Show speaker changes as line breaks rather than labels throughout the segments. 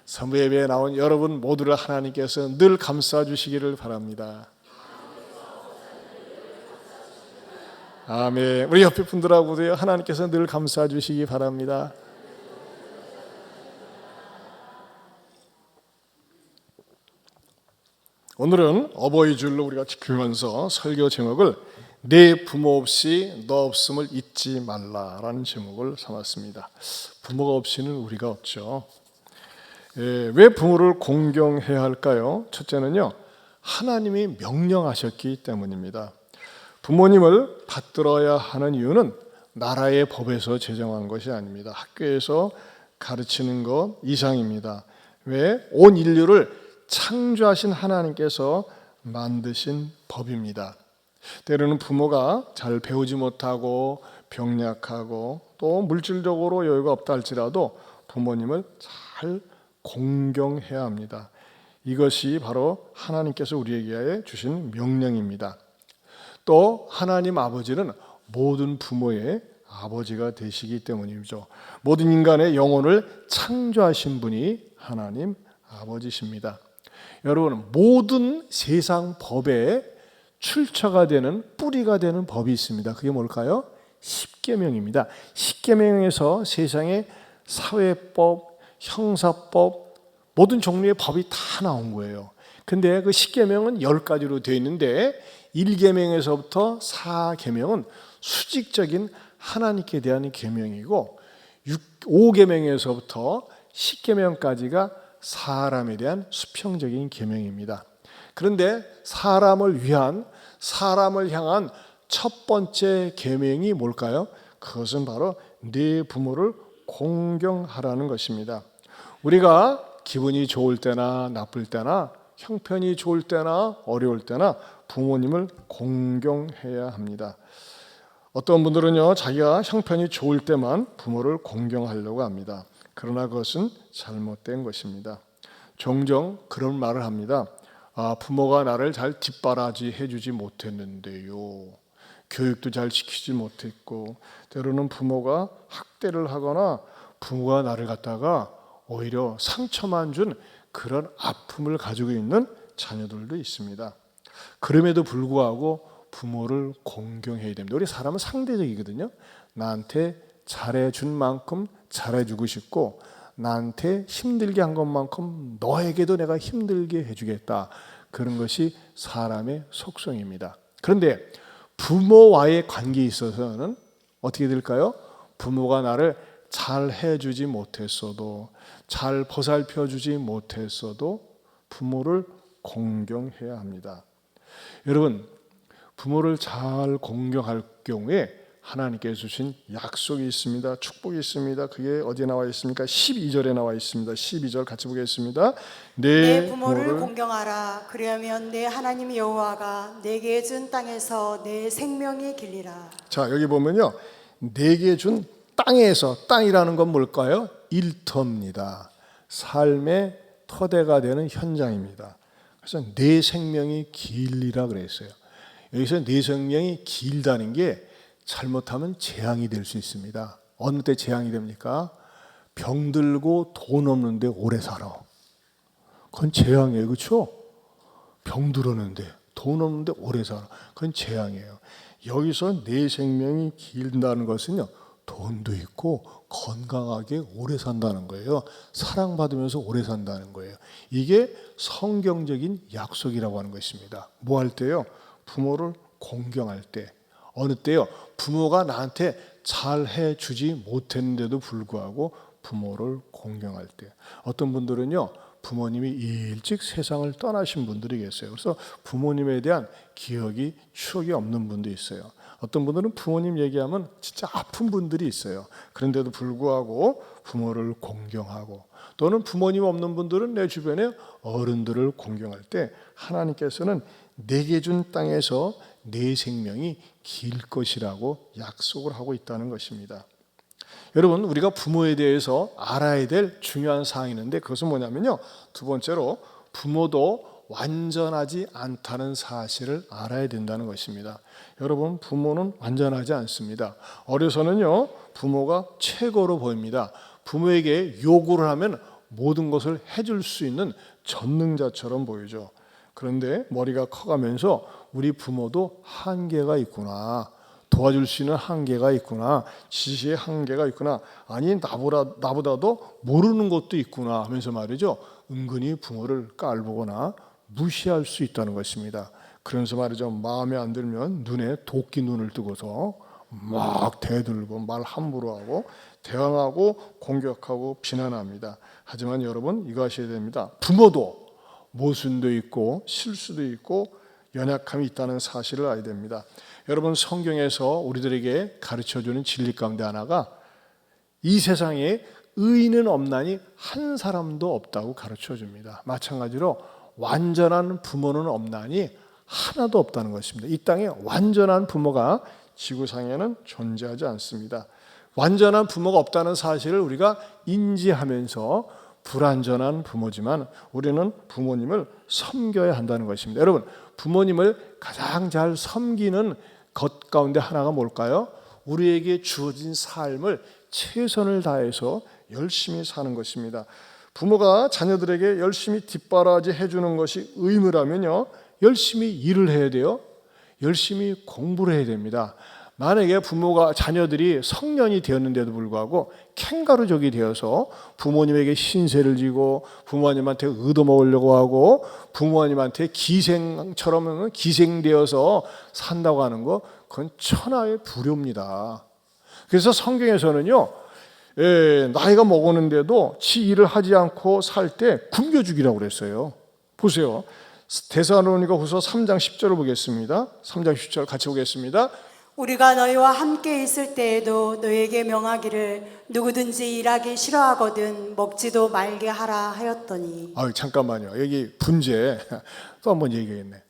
선부 예배에 나온 여러분 모두를 하나님께서 늘 감싸 주시기를 바랍니다. 아멘. 우리 옆에 분들하고도요, 하나님께서 늘 감싸 주시기 바랍니다. 오늘은 어버이 주일로 우리가 지키면서 설교 제목을 내 부모 없이 너 없음을 잊지 말라라는 제목을 삼았습니다. 부모가 없이는 우리가 없죠. 왜 부모를 공경해야 할까요? 첫째는요, 하나님이 명령하셨기 때문입니다. 부모님을 받들어야 하는 이유는 나라의 법에서 제정한 것이 아닙니다. 학교에서 가르치는 것 이상입니다. 왜? 온 인류를 창조하신 하나님께서 만드신 법입니다. 때로는 부모가 잘 배우지 못하고 병약하고 또 물질적으로 여유가 없다 할지라도 부모님을 잘 공경해야 합니다. 이것이 바로 하나님께서 우리에게 주신 명령입니다. 또 하나님 아버지는 모든 부모의 아버지가 되시기 때문이죠. 모든 인간의 영혼을 창조하신 분이 하나님 아버지십니다. 여러분, 모든 세상 법에 출처가 되는, 뿌리가 되는 법이 있습니다. 그게 뭘까요? 십계명입니다. 십계명에서 세상의 사회법, 형사법, 모든 종류의 법이 다 나온 거예요. 근데 그 십계명은 10가지로 되어 있는데 1계명에서부터 4계명은 수직적인 하나님께 대한 계명이고 5계명에서부터 10계명까지가 사람에 대한 수평적인 계명입니다. 그런데 사람을 향한 첫 번째 계명이 뭘까요? 그것은 바로 네 부모를 공경하라는 것입니다. 우리가 기분이 좋을 때나 나쁠 때나 형편이 좋을 때나 어려울 때나 부모님을 공경해야 합니다. 어떤 분들은요, 자기가 형편이 좋을 때만 부모를 공경하려고 합니다. 그러나 그것은 잘못된 것입니다. 종종 그런 말을 합니다. 부모가 나를 잘 뒷바라지 해주지 못했는데요. 교육도 잘 시키지 못했고, 때로는 부모가 학대를 하거나 부모가 나를 갖다가 오히려 상처만 준 그런 아픔을 가지고 있는 자녀들도 있습니다. 그럼에도 불구하고 부모를 공경해야 됩니다. 우리 사람은 상대적이거든요. 나한테 잘해준 만큼 잘해주고 싶고, 나한테 힘들게 한 것만큼 너에게도 내가 힘들게 해주겠다. 그런 것이 사람의 속성입니다. 그런데 부모와의 관계에 있어서는 어떻게 될까요? 부모가 나를 잘 해주지 못했어도, 잘 보살펴주지 못했어도 부모를 공경해야 합니다. 여러분, 부모를 잘 공경할 경우에 하나님께서 주신 약속이 있습니다. 축복이 있습니다. 그게 어디에 나와 있습니까? 12절에 나와 있습니다. 12절 같이 보겠습니다.
내 부모를 공경하라. 그리하면 내 하나님 여호와가 내게 준 땅에서 내 생명이 길리라.
자, 여기 보면요, 내게 준 땅에서, 땅이라는 건 뭘까요? 일터입니다. 삶의 토대가 되는 현장입니다. 그래서 내 생명이 길리라 그랬어요. 여기서 내 생명이 길다는 게 잘못하면 재앙이 될 수 있습니다. 어느 때 재앙이 됩니까? 병들고 돈 없는데 오래 살아. 그건 재앙이에요. 그렇죠? 병들었는데 돈 없는데 오래 살아. 그건 재앙이에요. 여기서 내 생명이 길다는 것은요, 돈도 있고 건강하게 오래 산다는 거예요. 사랑받으면서 오래 산다는 거예요. 이게 성경적인 약속이라고 하는 것입니다. 뭐 할 때요? 부모를 공경할 때. 어느 때요? 부모가 나한테 잘해 주지 못했는데도 불구하고 부모를 공경할 때. 어떤 분들은요, 부모님이 일찍 세상을 떠나신 분들이 계세요. 그래서 부모님에 대한 기억이, 추억이 없는 분도 있어요. 어떤 분들은 부모님 얘기하면 진짜 아픈 분들이 있어요. 그런데도 불구하고 부모를 공경하고, 또는 부모님 없는 분들은 내 주변에 어른들을 공경할 때 하나님께서는 내게 준 땅에서 내 생명이 길 것이라고 약속을 하고 있다는 것입니다. 여러분, 우리가 부모에 대해서 알아야 될 중요한 사항이 있는데, 그것은 뭐냐면요, 두 번째로 부모도 완전하지 않다는 사실을 알아야 된다는 것입니다. 여러분, 부모는 완전하지 않습니다. 어려서는요, 부모가 최고로 보입니다. 부모에게 요구를 하면 모든 것을 해줄 수 있는 전능자처럼 보이죠. 그런데 머리가 커가면서 우리 부모도 한계가 있구나, 도와줄 수 있는 한계가 있구나, 지시의 한계가 있구나, 아니 나보다도 모르는 것도 있구나 하면서 말이죠, 은근히 부모를 깔보거나 무시할 수 있다는 것입니다. 그러면서 말이죠, 마음에 안 들면 눈에 도끼 눈을 뜨고서 막 대들고 말 함부로 하고 대항하고 공격하고 비난합니다. 하지만 여러분, 이거 아셔야 됩니다. 부모도 모순도 있고 실수도 있고 연약함이 있다는 사실을 알아야 됩니다. 여러분, 성경에서 우리들에게 가르쳐주는 진리 가운데 하나가 이 세상에 의인은 없나니 한 사람도 없다고 가르쳐줍니다. 마찬가지로 완전한 부모는 없나니 하나도 없다는 것입니다. 이 땅에 완전한 부모가 지구상에는 존재하지 않습니다. 완전한 부모가 없다는 사실을 우리가 인지하면서 불완전한 부모지만 우리는 부모님을 섬겨야 한다는 것입니다. 여러분, 부모님을 가장 잘 섬기는 것 가운데 하나가 뭘까요? 우리에게 주어진 삶을 최선을 다해서 열심히 사는 것입니다. 부모가 자녀들에게 열심히 뒷바라지 해주는 것이 의무라면요, 열심히 일을 해야 돼요. 열심히 공부를 해야 됩니다. 만약에 부모가 자녀들이 성년이 되었는데도 불구하고 캥거루족이 되어서 부모님에게 신세를 지고 부모님한테 얻어먹으려고 하고 부모님한테 기생처럼 기생되어서 산다고 하는 거, 그건 천하의 불효입니다. 그래서 성경에서는요, 나이가 먹었는데도 지 일을 하지 않고 살 때 굶겨 죽이라고 그랬어요. 보세요. 데살로니가후서 3장 10절을 보겠습니다. 3장 10절 같이 보겠습니다.
우리가 너희와 함께 있을 때에도 너희에게 명하기를 누구든지 일하기 싫어하거든 먹지도 말게 하라 하였더니.
잠깐만요. 여기 분재 또 한 번 얘기했네.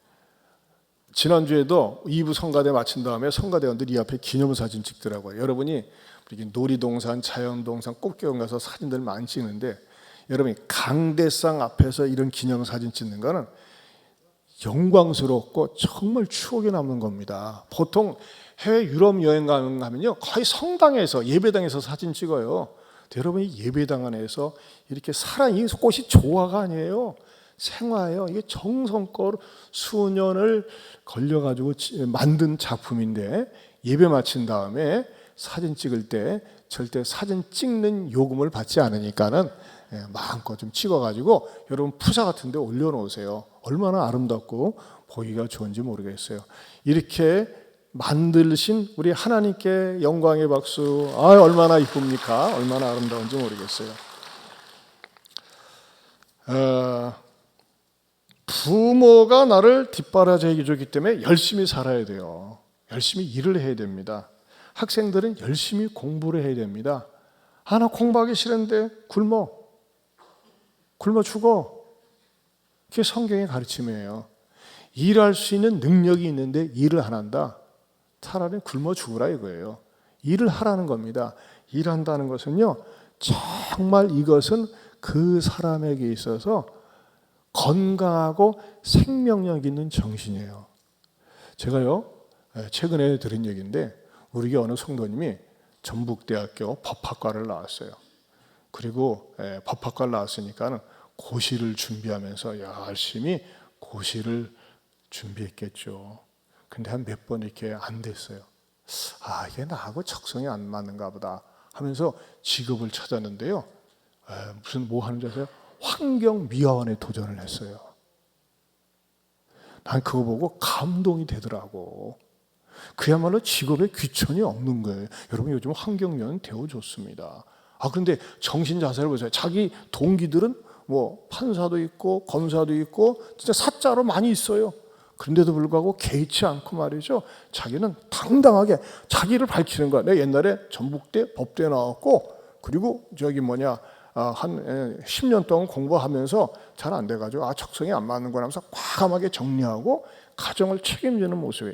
지난주에도 2부 성가대 마친 다음에 성가대원들이 이 앞에 기념사진 찍더라고요. 여러분이 이렇게 놀이동산, 자연동산, 꽃게원 가서 사진들 많이 찍는데, 여러분이 강대상 앞에서 이런 기념사진 찍는 거는 영광스럽고 정말 추억에 남는 겁니다. 보통 해외 유럽 여행 가면요, 거의 성당에서, 예배당에서 사진 찍어요. 여러분이 예배당 안에서 이렇게 이 꽃이 조화가 아니에요. 생화예요. 이게 정성껏 수년을 걸려가지고 만든 작품인데, 예배 마친 다음에 사진 찍을 때 절대 사진 찍는 요금을 받지 않으니까는 마음껏 좀 찍어가지고 여러분 푸사 같은 데 올려놓으세요. 얼마나 아름답고 보기가 좋은지 모르겠어요. 이렇게 만드신 우리 하나님께 영광의 박수. 얼마나 이쁩니까? 얼마나 아름다운지 모르겠어요. 부모가 나를 뒷바라지 해주기 때문에 열심히 살아야 돼요. 열심히 일을 해야 됩니다. 학생들은 열심히 공부를 해야 됩니다. 나 공부하기 싫은데 굶어 죽어. 그게 성경의 가르침이에요. 일할 수 있는 능력이 있는데 일을 안 한다. 차라리 굶어 죽으라 이거예요. 일을 하라는 겁니다. 일한다는 것은요, 정말 이것은 그 사람에게 있어서 건강하고 생명력 있는 정신이에요. 제가요, 최근에 들은 얘기인데, 우리 어느 성도님이 전북대학교 법학과를 나왔어요. 그리고 법학과를 나왔으니까 고시를 준비하면서 열심히 고시를 준비했겠죠. 근데 한 몇 번 이렇게 안 됐어요. 이게 나하고 적성이 안 맞는가 보다 하면서 직업을 찾았는데요, 무슨 뭐 하는 줄 아세요? 환경미화원에 도전을 했어요. 난 그거 보고 감동이 되더라고. 그야말로 직업에 귀천이 없는 거예요. 여러분, 요즘 환경미화원 대우 좋습니다. 그런데 정신 자세를 보세요. 자기 동기들은 뭐 판사도 있고 검사도 있고 진짜 사자로 많이 있어요. 그런데도 불구하고 개의치 않고 말이죠, 자기는 당당하게 자기를 밝히는 거야. 내가 옛날에 전북대 법대에 나왔고, 그리고 한 10년 동안 공부하면서 잘 안 돼가지고 적성이 안 맞는구나 하면서 과감하게 정리하고 가정을 책임지는 모습에,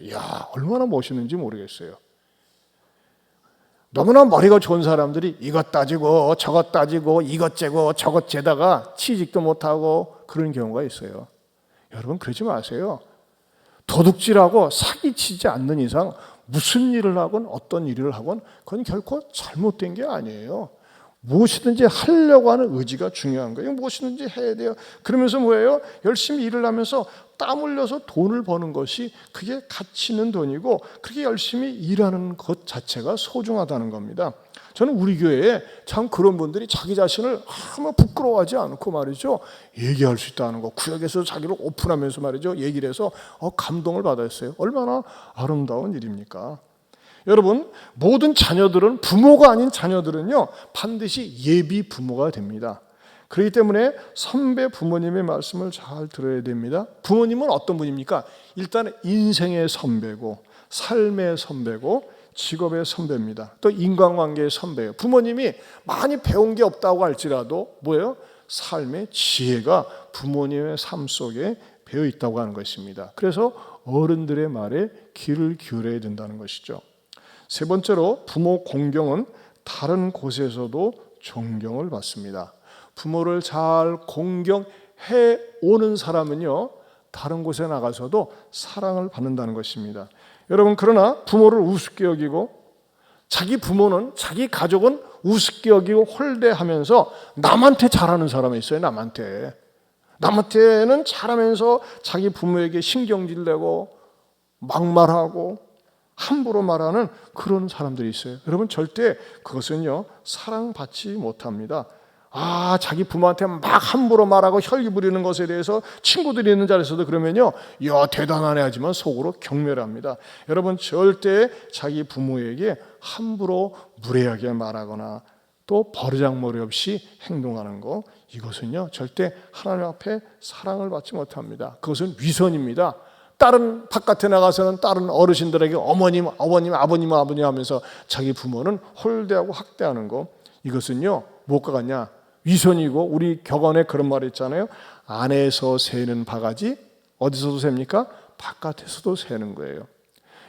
얼마나 멋있는지 모르겠어요. 너무나 머리가 좋은 사람들이 이것 따지고 저것 따지고 이것 재고 저것 재다가 취직도 못하고 그런 경우가 있어요. 여러분, 그러지 마세요. 도둑질하고 사기치지 않는 이상 무슨 일을 하건 어떤 일을 하건 그건 결코 잘못된 게 아니에요. 무엇이든지 하려고 하는 의지가 중요한 거예요. 무엇이든지 해야 돼요. 그러면서 뭐예요? 열심히 일을 하면서 땀 흘려서 돈을 버는 것이 그게 가치 있는 돈이고 그렇게 열심히 일하는 것 자체가 소중하다는 겁니다. 저는 우리 교회에 참 그런 분들이 자기 자신을 아무 부끄러워하지 않고 말이죠. 얘기할 수 있다는 거. 구역에서 자기를 오픈하면서 말이죠. 얘기를 해서 감동을 받았어요. 얼마나 아름다운 일입니까? 여러분, 모든 자녀들은 부모가 아닌 자녀들은요 반드시 예비 부모가 됩니다. 그렇기 때문에 선배 부모님의 말씀을 잘 들어야 됩니다. 부모님은 어떤 분입니까? 일단 인생의 선배고 삶의 선배고 직업의 선배입니다. 또 인간관계의 선배예요. 부모님이 많이 배운 게 없다고 할지라도 뭐예요? 삶의 지혜가 부모님의 삶 속에 배어 있다고 하는 것입니다. 그래서 어른들의 말에 귀를 기울여야 된다는 것이죠. 세 번째로 부모 공경은 다른 곳에서도 존경을 받습니다. 부모를 잘 공경해 오는 사람은요 다른 곳에 나가서도 사랑을 받는다는 것입니다. 여러분, 그러나 부모를 우습게 여기고 자기 부모는, 자기 가족은 우습게 여기고 홀대하면서 남한테 잘하는 사람이 있어요. 남한테는 잘하면서 자기 부모에게 신경질 내고 막말하고 함부로 말하는 그런 사람들이 있어요. 여러분, 절대 그것은요 사랑받지 못합니다. 자기 부모한테 막 함부로 말하고 혈기 부리는 것에 대해서 친구들이 있는 자리에서도 그러면요, 야 대단하네 하지만 속으로 경멸합니다. 여러분, 절대 자기 부모에게 함부로 무례하게 말하거나 또 버르장머리 없이 행동하는 거, 이것은요 절대 하나님 앞에 사랑을 받지 못합니다. 그것은 위선입니다. 다른 바깥에 나가서는 다른 어르신들에게 어머님, 아버님 하면서 자기 부모는 홀대하고 학대하는 거, 이것은요 무엇과 같냐? 위선이고, 우리 격언에 그런 말이 있잖아요. 안에서 새는 바가지 어디서도 셉니까? 바깥에서도 새는 거예요.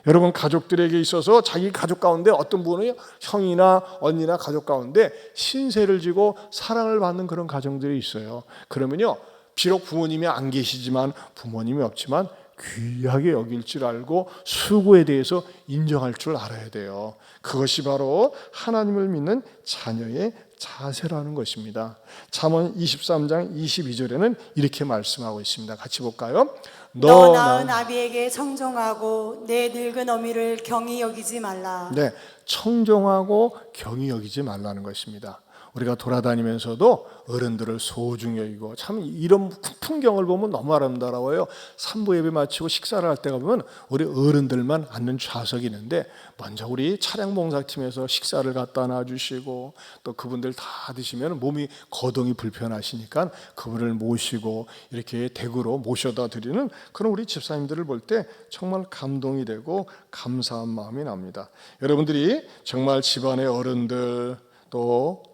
여러분, 가족들에게 있어서 자기 가족 가운데 어떤 분은 형이나 언니나 가족 가운데 신세를 지고 사랑을 받는 그런 가정들이 있어요. 그러면요 비록 부모님이 안 계시지만, 부모님이 없지만 귀하게 여길 줄 알고 수고에 대해서 인정할 줄 알아야 돼요. 그것이 바로 하나님을 믿는 자녀의 자세라는 것입니다. 잠언 23장 22절에는 이렇게 말씀하고 있습니다. 같이 볼까요?
너 낳은 아비에게 청종하고 내 늙은 어미를 경히 여기지 말라.
네, 청종하고 경히 여기지 말라는 것입니다. 우리가 돌아다니면서도 어른들을 소중히 여기고, 참 이런 풍경을 보면 너무 아름다워요. 산부 예배 마치고 식사를 할 때가 보면 우리 어른들만 앉는 좌석이 있는데 먼저 우리 차량 봉사팀에서 식사를 갖다 놔주시고, 또 그분들 다 드시면 몸이 거동이 불편하시니까 그분을 모시고 이렇게 댁으로 모셔다 드리는 그런 우리 집사님들을 볼 때 정말 감동이 되고 감사한 마음이 납니다. 여러분들이 정말 집안의 어른들, 또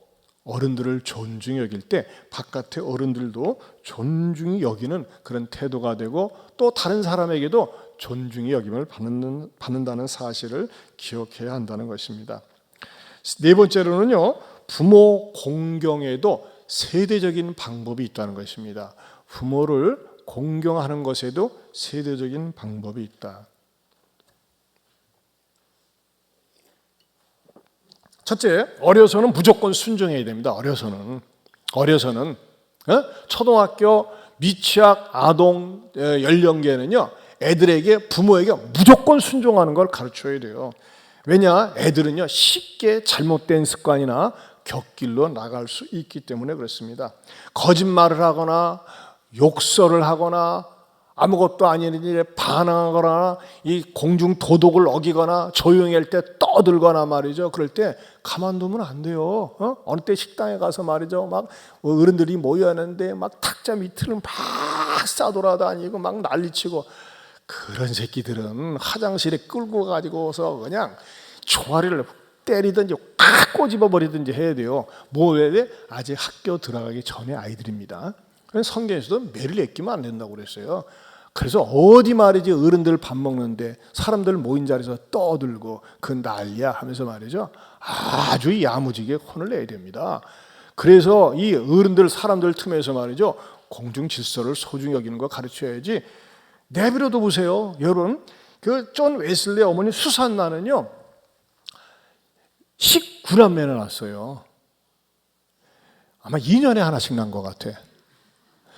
어른들을 존중히 여길 때 바깥의 어른들도 존중히 여기는 그런 태도가 되고, 또 다른 사람에게도 존중히 여김을 받는다는 사실을 기억해야 한다는 것입니다. 네 번째로는요, 부모 공경에도 세대적인 방법이 있다는 것입니다. 부모를 공경하는 것에도 세대적인 방법이 있다. 첫째, 어려서는 무조건 순종해야 됩니다. 어려서는 초등학교, 미취학, 아동 연령계는요 애들에게, 부모에게 무조건 순종하는 걸 가르쳐야 돼요. 왜냐? 애들은요 쉽게 잘못된 습관이나 곁길로 나갈 수 있기 때문에 그렇습니다. 거짓말을 하거나 욕설을 하거나 아무것도 아닌 일에 반항하거나 이 공중 도덕을 어기거나 조용히 할 때 떠들거나 말이죠. 그럴 때 가만두면 안 돼요. 어느 때 식당에 가서 말이죠, 막 어른들이 모여있는데 막 탁자 밑을 막 싸돌아다니고 막 난리치고, 그런 새끼들은 화장실에 끌고 가지고서 그냥 종아리를 때리든지 꽉 꼬집어버리든지 해야 돼요. 뭐 해야 돼? 아직 학교 들어가기 전에 아이들입니다. 성경에서도 매를 아끼면 안 된다고 그랬어요. 그래서 어디 말이지, 어른들 밥 먹는데 사람들 모인 자리에서 떠들고 그 난리야 하면서 말이죠, 아주 야무지게 혼을 내야 됩니다. 그래서 이 어른들, 사람들 틈에서 말이죠, 공중 질서를 소중히 여기는 거 가르쳐야지. 내버려둬 보세요. 여러분, 그 존 웨슬리 어머니 수산나는요 19남매나 낳았어요. 아마 2년에 하나씩 난 것 같아.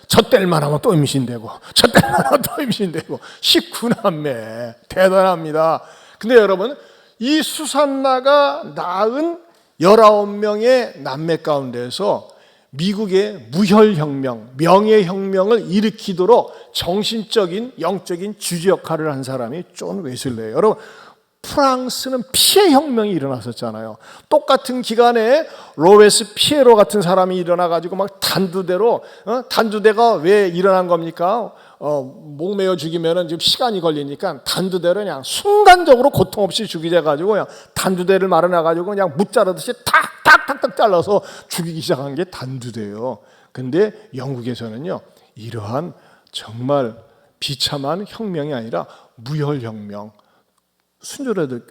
저 뗄만 하면 또 임신되고 저 뗄만 하면 또 임신되고 19남매 대단합니다. 근데 여러분 이 수산나가 낳은 19명의 남매 가운데서 미국의 무혈혁명, 명예혁명을 일으키도록 정신적인, 영적인 주주 역할을 한 사람이 존 웨슬레예요. 여러분 프랑스는 피해혁명이 일어났었잖아요. 똑같은 기간에 로베스 피에로 같은 사람이 일어나가지고 막 단두대로, 단두대가 왜 일어난 겁니까? 목매어 죽이면은 지금 시간이 걸리니까 단두대로 그냥 순간적으로 고통 없이 죽이져가지고 그냥 단두대를 말아놔가지고 그냥 무자르듯이 탁탁탁탁 잘라서 죽이기 시작한 게 단두대예요. 근데 영국에서는요, 이러한 정말 비참한 혁명이 아니라 무혈혁명,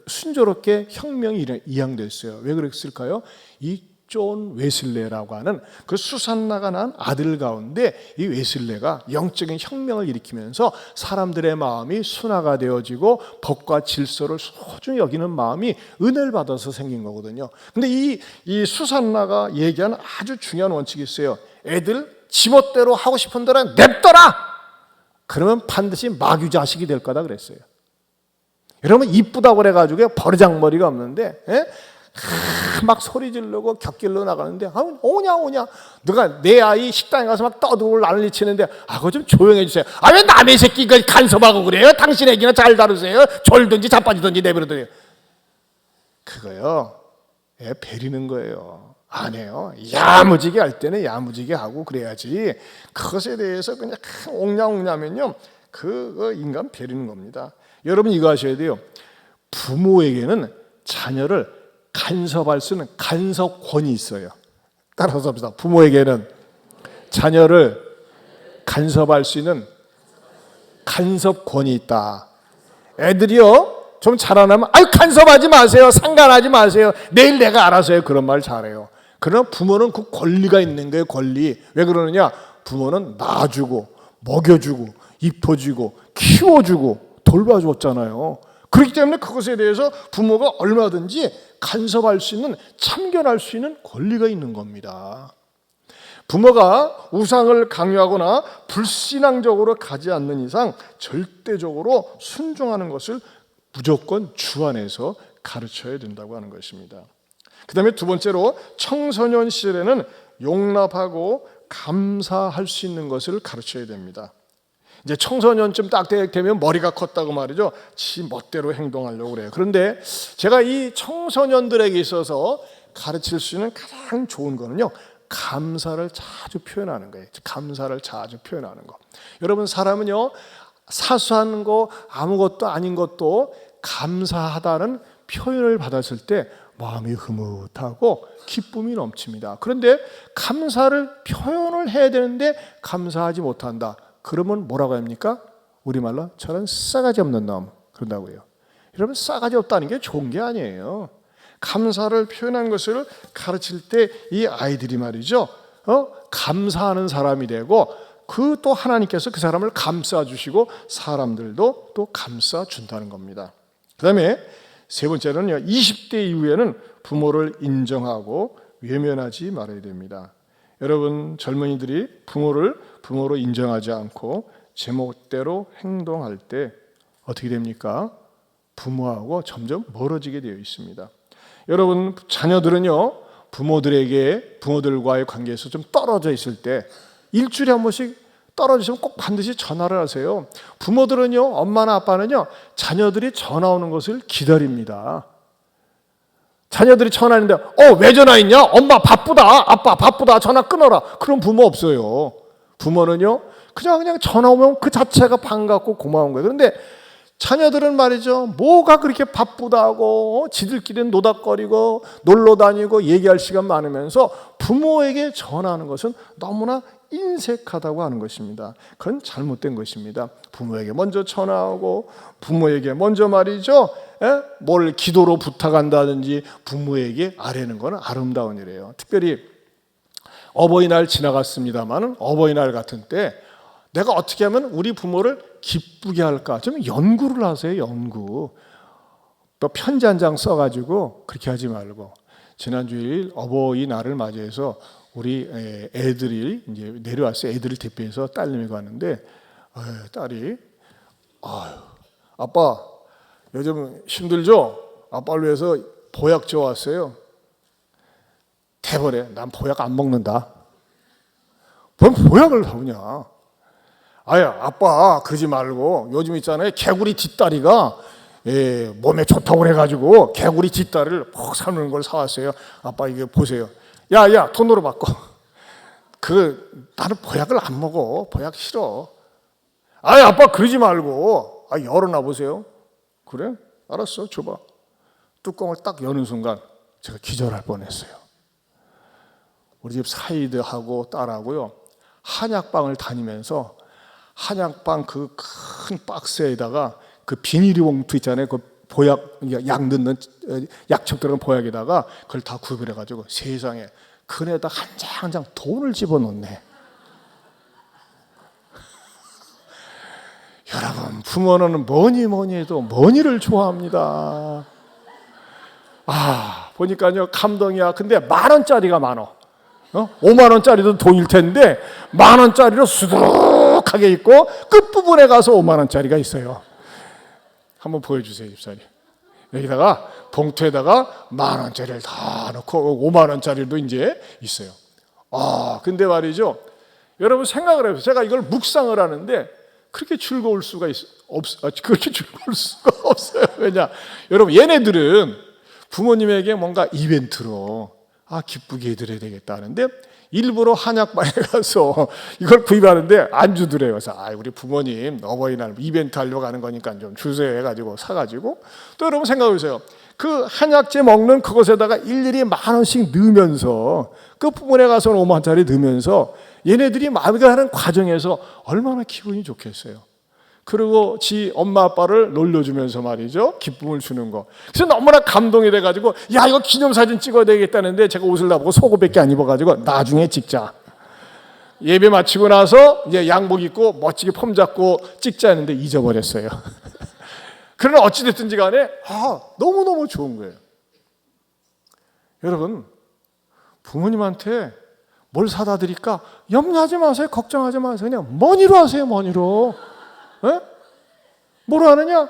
순조롭게 혁명이 이양됐어요. 왜 그랬을까요? 이 존 웨슬레라고 하는 그 수산나가 난 아들 가운데 이 웨슬레가 영적인 혁명을 일으키면서 사람들의 마음이 순화가 되어지고 법과 질서를 소중히 여기는 마음이 은혜를 받아서 생긴 거거든요. 근데 이 수산나가 얘기하는 아주 중요한 원칙이 있어요. 애들 지멋대로 하고 싶은 대로 냅둬라! 그러면 반드시 마귀 자식이 될 거다 그랬어요. 여러분 이쁘다고 그래가지고 버르장머리가 없는데 막 소리 지르고 곁길로 나가는데 오냐 누가 내 아이 식당에 가서 막 떠들고 난리치는데 그거 좀 조용해 주세요. 왜 남의 새끼 간섭하고 그래요? 당신 애기나 잘 다루세요. 졸든지 자빠지든지 내버려둬요. 그거요 베리는 거예요. 안 해요. 야무지게 할 때는 야무지게 하고 그래야지. 그것에 대해서 그냥 옹냐옹냐면요 그 인간 베리는 겁니다. 여러분 이거 아셔야 돼요. 부모에게는 자녀를 간섭할 수 있는 간섭권이 있어요. 따라서 합시다. 부모에게는 자녀를 간섭할 수 있는 간섭권이 있다. 애들이요 좀 자라나면 간섭하지 마세요. 상관하지 마세요. 내일 내가 알아서 해요. 그런 말 잘해요. 그러나 부모는 그 권리가 있는 거예요. 권리. 왜 그러느냐? 부모는 낳아주고 먹여주고 입혀주고 키워주고 돌봐줬잖아요. 그렇기 때문에 그것에 대해서 부모가 얼마든지 간섭할 수 있는, 참견할 수 있는 권리가 있는 겁니다. 부모가 우상을 강요하거나 불신앙적으로 가지 않는 이상 절대적으로 순종하는 것을 무조건 주 안에서 가르쳐야 된다고 하는 것입니다. 그 다음에 두 번째로 청소년 시절에는 용납하고 감사할 수 있는 것을 가르쳐야 됩니다. 이제 청소년쯤 딱 되면 머리가 컸다고 말이죠. 지 멋대로 행동하려고 그래요. 그런데 제가 이 청소년들에게 있어서 가르칠 수 있는 가장 좋은 거는요, 감사를 자주 표현하는 거예요. 감사를 자주 표현하는 거. 여러분 사람은요, 사소한 거 아무것도 아닌 것도 감사하다는 표현을 받았을 때 마음이 흐뭇하고 기쁨이 넘칩니다. 그런데 감사를 표현을 해야 되는데 감사하지 못한다. 그러면 뭐라고 합니까? 우리말로 저는 싸가지 없는 놈 그런다고 해요. 여러분 싸가지 없다는 게 좋은 게 아니에요. 감사를 표현한 것을 가르칠 때 이 아이들이 말이죠, 감사하는 사람이 되고 그 또 하나님께서 그 사람을 감싸 주시고 사람들도 또 감싸 준다는 겁니다. 그 다음에 세 번째는요, 20대 이후에는 부모를 인정하고 외면하지 말아야 됩니다. 여러분 젊은이들이 부모로 인정하지 않고 제멋대로 행동할 때 어떻게 됩니까? 부모하고 점점 멀어지게 되어 있습니다. 여러분 자녀들은요, 부모들과의 관계에서 좀 떨어져 있을 때 일주일에 한 번씩 떨어지시면 꼭 반드시 전화를 하세요. 부모들은요, 엄마나 아빠는요, 자녀들이 전화 오는 것을 기다립니다. 자녀들이 전화했는데 왜 전화했냐? 엄마 바쁘다, 아빠 바쁘다, 전화 끊어라. 그런 부모 없어요. 부모는요 그냥 전화 오면 그 자체가 반갑고 고마운 거예요. 그런데 자녀들은 말이죠, 뭐가 그렇게 바쁘다고 지들끼리 노닥거리고 놀러 다니고 얘기할 시간 많으면서 부모에게 전화하는 것은 너무나 인색하다고 하는 것입니다. 그건 잘못된 것입니다. 부모에게 먼저 전화하고 부모에게 먼저 말이죠, 뭘 기도로 부탁한다든지 부모에게 아뢰는 건 아름다운 일이에요. 특별히 어버이날 지나갔습니다만 어버이날 같은 때 내가 어떻게 하면 우리 부모를 기쁘게 할까 좀 연구를 하세요. 연구. 또 편지 한 장 써가지고 그렇게 하지 말고 지난주일 어버이날을 맞이해서 우리 애들이 이제 내려왔어요. 애들을 대표해서 딸내미가 왔는데 딸이 아빠 요즘 힘들죠? 아빠를 위해서 보약 줘왔어요. 대버려. 난 보약 안 먹는다. 뭔 보약을 사오냐? 아야 아빠 그러지 말고 요즘 있잖아요. 개구리 뒷다리가 몸에 좋다고 그래가지고 개구리 뒷다리를 푹 삶는 걸 사왔어요. 아빠 이거 보세요. 야야 돈으로 바꿔. 나는 보약을 안 먹어. 보약 싫어. 아이 아빠 그러지 말고 열어놔 보세요. 그래? 알았어 줘봐. 뚜껑을 딱 여는 순간 제가 기절할 뻔했어요. 우리 집 사이드하고 딸하고요 한약방을 다니면서 한약방 그 큰 박스에다가 그 비닐이 봉투 있잖아요. 그 보약 약 넣는 약초 들어간 보약에다가 그걸 다 구별해가지고 세상에 그네에다 한 장 한 장 돈을 집어넣네. 여러분 부모는 뭐니 해도 머니를 좋아합니다. 보니까요 감동이야. 근데 10,000원짜리가 많어. 5만원짜리도 돈일 텐데 10,000원짜리로 수두룩하게 있고 끝부분에 가서 5만원짜리가 있어요. 한번 보여주세요 집사님. 여기다가 봉투에다가 10,000원짜리를 다 넣고 5만원짜리도 이제 있어요. 근데 말이죠 여러분 생각을 해보세요. 제가 이걸 묵상을 하는데 그렇게 즐거울 수가 그렇게 즐거울 수가 없어요. 왜냐 여러분 얘네들은 부모님에게 뭔가 이벤트로 기쁘게 해드려야 되겠다 하는데 일부러 한약방에 가서 이걸 구입하는데 안 주더래요. 그래서 우리 부모님 어버이날 이벤트 하려고 하는 거니까 좀 주세요 해가지고 사가지고 또 여러분 생각해보세요. 그 한약재 먹는 그것에다가 일일이 10,000원씩 넣으면서 끝부분에 가서는 5만원짜리 넣으면서 얘네들이 마무리하는 과정에서 얼마나 기분이 좋겠어요. 그리고 지 엄마 아빠를 놀려주면서 말이죠 기쁨을 주는 거. 그래서 너무나 감동이 돼가지고 야 이거 기념사진 찍어야 되겠다는데 제가 옷을 나보고 속옷밖에 안 입어가지고 나중에 찍자. 예배 마치고 나서 이제 양복 입고 멋지게 폼 잡고 찍자 했는데 잊어버렸어요. 그러나 어찌됐든지 간에 너무너무 좋은 거예요. 여러분 부모님한테 뭘 사다 드릴까 염려하지 마세요. 걱정하지 마세요. 그냥 머니로 하세요. 머니로. 뭐로 하느냐?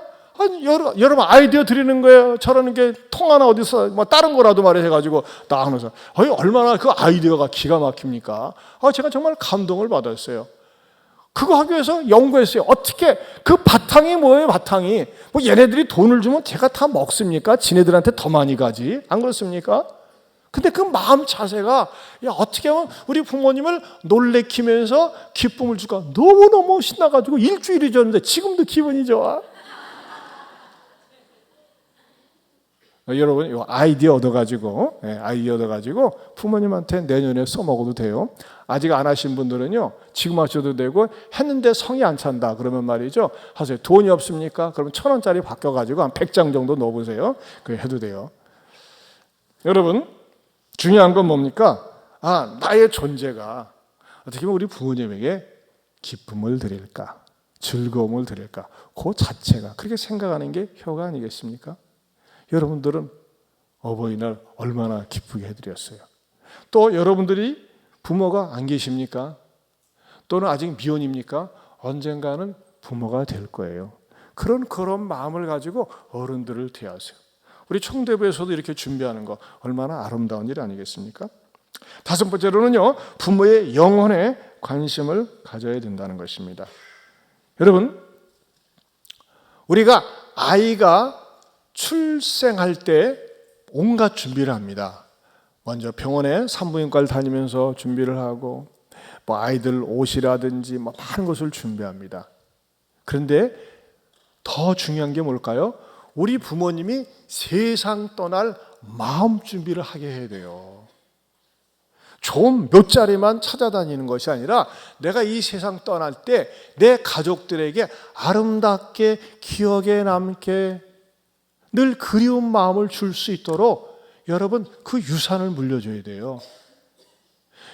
여러분 아이디어 드리는 거예요. 저러는 게 통 하나 어디서 다른 거라도 말해가지고 딱 하면서 얼마나 그 아이디어가 기가 막힙니까? 제가 정말 감동을 받았어요. 그거 하기 위해서 연구했어요. 어떻게 그 바탕이 뭐예요? 바탕이 얘네들이 돈을 주면 제가 다 먹습니까? 지네들한테 더 많이 가지 안 그렇습니까? 근데 그 마음 자세가 어떻게 하면 우리 부모님을 놀래키면서 기쁨을 줄까 너무너무 신나가지고 일주일이 졌는데 지금도 기분이 좋아. 여러분 이 아이디어 얻어가지고 부모님한테 내년에 써먹어도 돼요. 아직 안 하신 분들은요 지금 하셔도 되고 했는데 성이 안 찬다 그러면 말이죠 하세요. 돈이 없습니까? 그러면 1,000원짜리 바꿔가지고 한 100장 정도 넣어보세요. 그래 해도 돼요. 여러분 중요한 건 뭡니까? 나의 존재가 어떻게 보면 우리 부모님에게 기쁨을 드릴까 즐거움을 드릴까 그 자체가 그렇게 생각하는 게 효가 아니겠습니까? 여러분들은 어버이날 얼마나 기쁘게 해드렸어요. 또 여러분들이 부모가 안 계십니까? 또는 아직 미혼입니까? 언젠가는 부모가 될 거예요. 그런 마음을 가지고 어른들을 대하세요. 우리 총대부에서도 이렇게 준비하는 거 얼마나 아름다운 일 아니겠습니까? 5번째로는요 부모의 영혼에 관심을 가져야 된다는 것입니다. 여러분 우리가 아이가 출생할 때 온갖 준비를 합니다. 먼저 병원에 산부인과를 다니면서 준비를 하고 아이들 옷이라든지 많은 것을 준비합니다. 그런데 더 중요한 게 뭘까요? 우리 부모님이 세상 떠날 마음 준비를 하게 해야 돼요. 좋은 몇 자리만 찾아다니는 것이 아니라 내가 이 세상 떠날 때 내 가족들에게 아름답게 기억에 남게 늘 그리운 마음을 줄 수 있도록 여러분 그 유산을 물려줘야 돼요.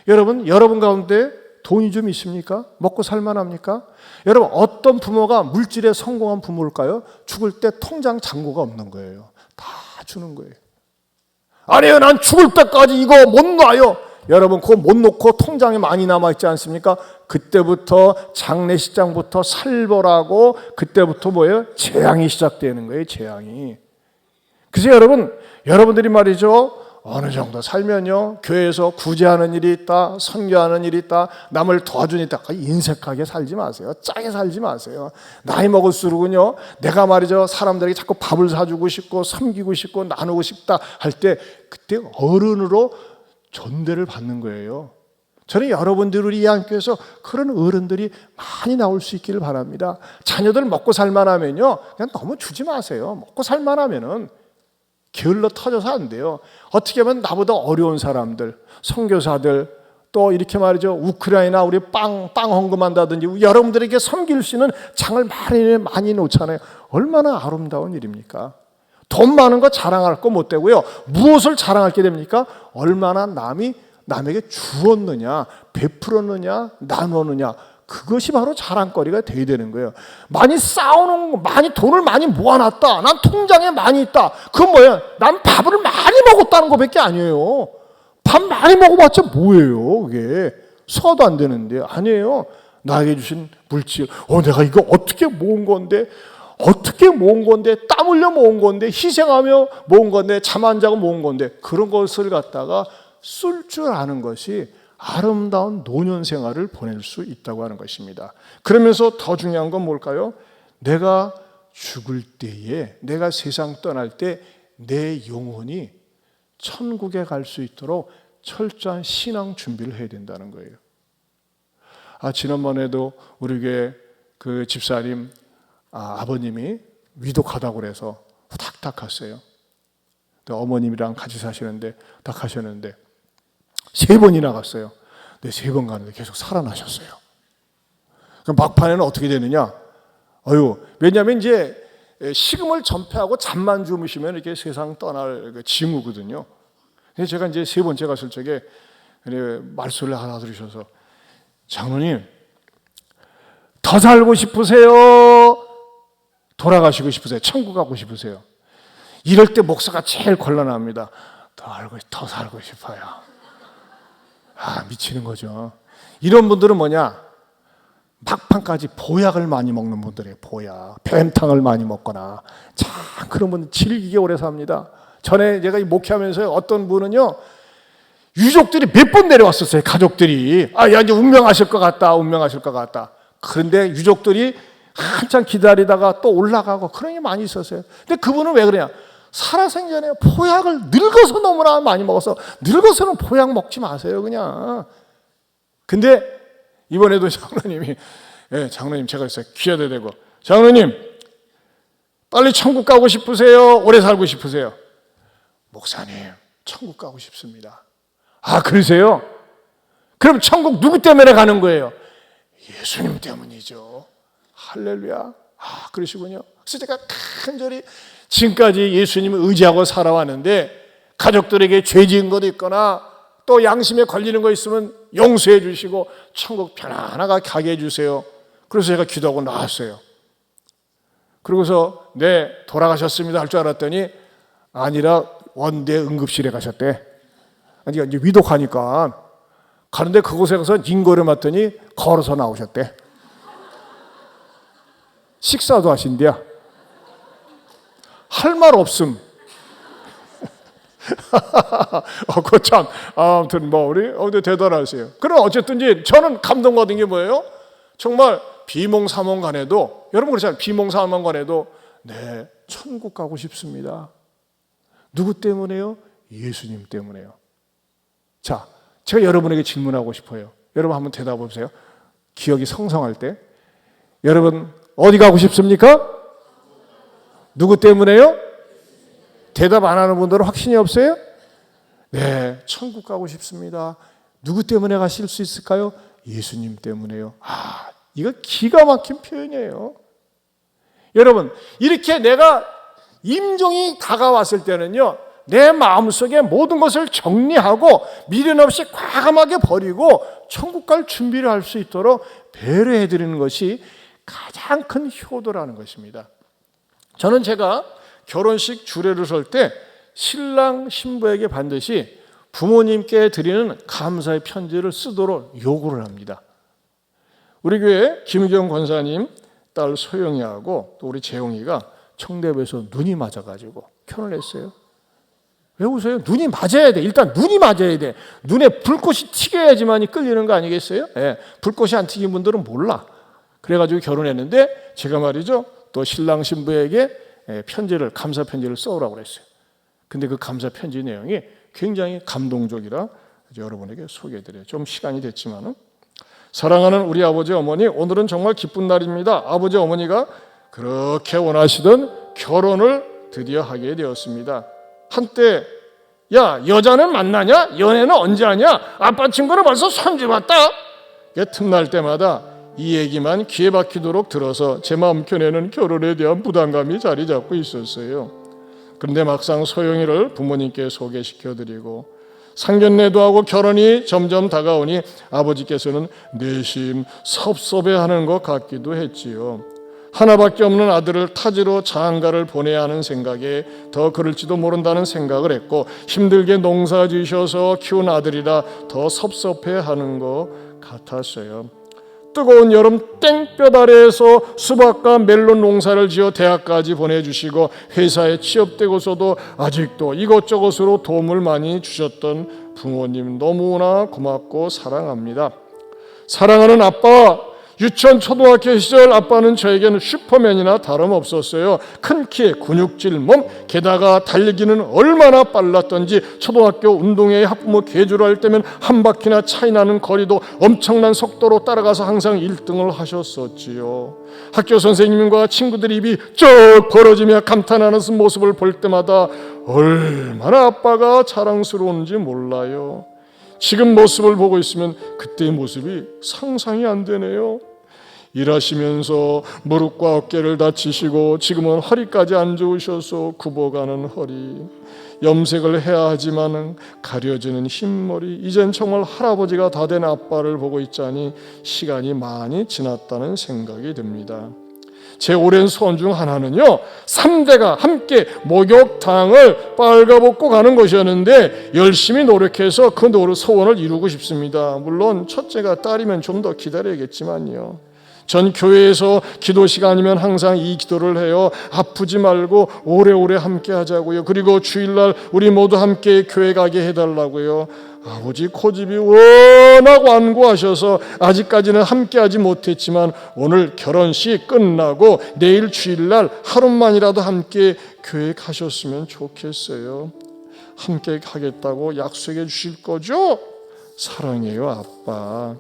여러분 가운데 돈이 좀 있습니까? 먹고 살만합니까? 여러분 어떤 부모가 물질에 성공한 부모일까요? 죽을 때 통장 잔고가 없는 거예요. 다 주는 거예요. 아니요 난 죽을 때까지 이거 못 놔요. 여러분 그거 못 놓고 통장에 많이 남아있지 않습니까? 그때부터 장례식장부터 살벌하고 그때부터 뭐예요? 재앙이 시작되는 거예요. 재앙이. 그래서 여러분들이 말이죠, 어느 정도 살면요, 교회에서 구제하는 일이 있다, 선교하는 일이 있다, 남을 도와주는 일이 있다, 인색하게 살지 마세요. 짜게 살지 마세요. 나이 먹을수록은요, 내가 말이죠, 사람들에게 자꾸 밥을 사주고 싶고 섬기고 싶고 나누고 싶다 할 때 그때 어른으로 존대를 받는 거예요. 저는 여러분들 우리 이한교회에서 그런 어른들이 많이 나올 수 있기를 바랍니다. 자녀들 먹고 살만하면요, 그냥 너무 주지 마세요. 먹고 살만하면은 게을러 터져서 안 돼요. 어떻게 하면 나보다 어려운 사람들, 선교사들, 또 이렇게 말이죠, 우크라이나 우리 빵 헌금한다든지 여러분들에게 섬길 수 있는 장을 많이 놓잖아요. 얼마나 아름다운 일입니까? 돈 많은 거 자랑할 거 못 되고요. 무엇을 자랑할 게 됩니까? 얼마나 남에게 주었느냐, 베풀었느냐, 나눴느냐. 그것이 바로 자랑거리가 돼야 되는 거예요. 많이 쌓아놓은 거, 많이 돈을 많이 모아놨다. 난 통장에 많이 있다. 그건 뭐예요? 난 밥을 많이 먹었다는 것밖에 아니에요. 밥 많이 먹어봤자 뭐예요? 그게 소화도 안 되는데. 아니에요. 나에게 주신 물질. 내가 이거 어떻게 모은 건데? 땀 흘려 모은 건데, 희생하며 모은 건데, 잠 안 자고 모은 건데, 그런 것을 갖다가 쓸 줄 아는 것이 아름다운 노년 생활을 보낼 수 있다고 하는 것입니다. 그러면서 더 중요한 건 뭘까요? 내가 죽을 때에, 내가 세상 떠날 때 내 영혼이 천국에 갈 수 있도록 철저한 신앙 준비를 해야 된다는 거예요. 지난번에도 우리 교회 그 집사님 아버님이 위독하다고 그래서 후닥닥 갔어요. 어머님이랑 같이 사시는데 딱 하셨는데 3번이나 갔어요. 근데 3번 가는데 계속 살아나셨어요. 그럼 막판에는 어떻게 되느냐? 왜냐하면 이제 식음을 전폐하고 잠만 주무시면 이렇게 세상 떠날 징후거든요. 그래서 제가 이제 3번째 갔을 적에 말씀을 하나 들으셔서, 장로님, 더 살고 싶으세요? 돌아가시고 싶으세요? 천국 가고 싶으세요? 이럴 때 목사가 제일 곤란합니다. 더 살고 싶어요. 미치는 거죠. 이런 분들은 뭐냐? 막판까지 보약을 많이 먹는 분들이에요. 보약. 뱀탕을 많이 먹거나. 참 그런 분들 질기게 오래 삽니다. 전에 제가 목회하면서 어떤 분은요, 유족들이 몇 번 내려왔었어요. 가족들이. 이제 운명하실 것 같다. 그런데 유족들이 한참 기다리다가 또 올라가고 그런 게 많이 있었어요. 근데 그분은 왜 그러냐? 살아생전에 보약을 늙어서 너무나 많이 먹어서, 늙어서는 보약 먹지 마세요, 그냥. 근데 이번에도 장로님이, 장로님 제가 있어요. 귀하대 대고, 장로님, 빨리 천국 가고 싶으세요? 오래 살고 싶으세요? 목사님, 천국 가고 싶습니다. 그러세요? 그럼 천국 누구 때문에 가는 거예요? 예수님 때문이죠. 할렐루야. 그러시군요. 그래서 제가 간절히 지금까지 예수님을 의지하고 살아왔는데, 가족들에게 죄 지은 것도 있거나 또 양심에 걸리는 거 있으면 용서해 주시고 천국 편안하게 가게 해주세요. 그래서 제가 기도하고 나왔어요. 그러고서 돌아가셨습니다 할 줄 알았더니 아니라 원대 응급실에 가셨대. 이제 위독하니까 가는데 그곳에 가서 인고를 맞더니 걸어서 나오셨대. 식사도 하신대요. 할 말 없음. 그 참, 아무튼 우리 대단하세요. 그럼 어쨌든지 저는 감동받은 게 뭐예요? 정말 비몽사몽간에도, 여러분 그렇잖아요. 비몽사몽간에도 천국 가고 싶습니다. 누구 때문에요? 예수님 때문에요. 자, 제가 여러분에게 질문하고 싶어요. 여러분 한번 대답해 보세요. 기억이 성성할 때 여러분 어디 가고 싶습니까? 누구 때문에요? 대답 안 하는 분들은 확신이 없어요? 천국 가고 싶습니다. 누구 때문에 가실 수 있을까요? 예수님 때문에요. 이거 기가 막힌 표현이에요. 여러분, 이렇게 내가 임종이 다가왔을 때는요, 내 마음속에 모든 것을 정리하고 미련 없이 과감하게 버리고 천국 갈 준비를 할 수 있도록 배려해 드리는 것이 가장 큰 효도라는 것입니다. 제가 결혼식 주례를 설 때 신랑 신부에게 반드시 부모님께 드리는 감사의 편지를 쓰도록 요구를 합니다. 우리 교회 김경 권사님 딸 소영이하고 또 우리 재용이가 청대부에서 눈이 맞아가지고 결혼했어요. 왜 웃어요? 눈이 맞아야 돼. 일단 눈이 맞아야 돼. 눈에 불꽃이 튀겨야지만이 끌리는 거 아니겠어요? 예, 불꽃이 안 튀긴 분들은 몰라. 그래가지고 결혼했는데 제가 말이죠, 또 신랑 신부에게 편지를, 감사 편지를 써오라고 그랬어요. 근데 그 감사 편지 내용이 굉장히 감동적이라 여러분에게 소개해드려요. 좀 시간이 됐지만은, 사랑하는 우리 아버지 어머니, 오늘은 정말 기쁜 날입니다. 아버지 어머니가 그렇게 원하시던 결혼을 드디어 하게 되었습니다. 한때 야, 여자는 만나냐? 연애는 언제 하냐? 아빠 친구는 벌써 손주 봤다. 틈날 때마다 이 얘기만 귀에 박히도록 들어서 제 마음 편에는 결혼에 대한 부담감이 자리 잡고 있었어요. 그런데 막상 소영이를 부모님께 소개시켜드리고 상견례도 하고 결혼이 점점 다가오니 아버지께서는 내심 섭섭해하는 것 같기도 했지요. 하나밖에 없는 아들을 타지로 장가를 보내야 하는 생각에 더 그럴지도 모른다는 생각을 했고, 힘들게 농사 지으셔서 키운 아들이라 더 섭섭해하는 것 같았어요. 뜨거운 여름 땡볕 아래에서 수박과 멜론 농사를 지어 대학까지 보내주시고 회사에 취업되고서도 아직도 이것저것으로 도움을 많이 주셨던 부모님 너무나 고맙고 사랑합니다. 사랑하는 아빠, 유치원 초등학교 시절 아빠는 저에게는 슈퍼맨이나 다름없었어요. 큰 키에 근육질 몸, 게다가 달리기는 얼마나 빨랐던지 초등학교 운동회에 학부모 계주를 할 때면 한 바퀴나 차이 나는 거리도 엄청난 속도로 따라가서 항상 1등을 하셨었지요. 학교 선생님과 친구들이 입이 쭉 벌어지며 감탄하는 모습을 볼 때마다 얼마나 아빠가 자랑스러운지 몰라요. 지금 모습을 보고 있으면 그때의 모습이 상상이 안 되네요. 일하시면서 무릎과 어깨를 다치시고 지금은 허리까지 안 좋으셔서 굽어가는 허리, 염색을 해야 하지만 가려지는 흰머리, 이젠 정말 할아버지가 다 된 아빠를 보고 있자니 시간이 많이 지났다는 생각이 듭니다. 제 오랜 소원 중 하나는요, 3대가 함께 목욕탕을 빨가벗고 가는 것이었는데 열심히 노력해서 그 소원을 이루고 싶습니다. 물론 첫째가 딸이면 좀 더 기다려야겠지만요. 전 교회에서 기도 시간이면 항상 이 기도를 해요. 아프지 말고 오래오래 함께 하자고요. 그리고 주일날 우리 모두 함께 교회 가게 해달라고요. 아버지 고집이 워낙 완고하셔서 아직까지는 함께하지 못했지만 오늘 결혼식 끝나고 내일 주일날 하루만이라도 함께 교회 가셨으면 좋겠어요. 함께 가겠다고 약속해 주실 거죠? 사랑해요, 아빠.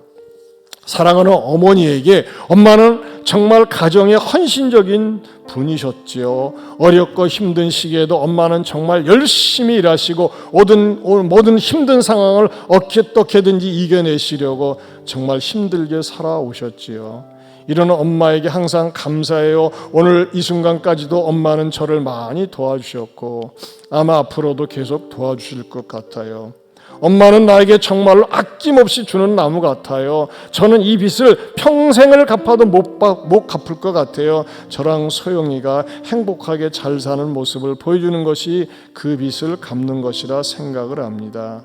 사랑하는 어머니에게 엄마는 정말 가정에 헌신적인 분이셨지요. 어렵고 힘든 시기에도 엄마는 정말 열심히 일하시고 모든 힘든 상황을 어떻게든지 이겨내시려고 정말 힘들게 살아오셨지요. 이런 엄마에게 항상 감사해요. 오늘 이 순간까지도 엄마는 저를 많이 도와주셨고 아마 앞으로도 계속 도와주실 것 같아요. 엄마는 나에게 정말로 아낌없이 주는 나무 같아요. 저는 이 빚을 평생을 갚아도 못 갚을 것 같아요. 저랑 소영이가 행복하게 잘 사는 모습을 보여주는 것이 그 빚을 갚는 것이라 생각을 합니다.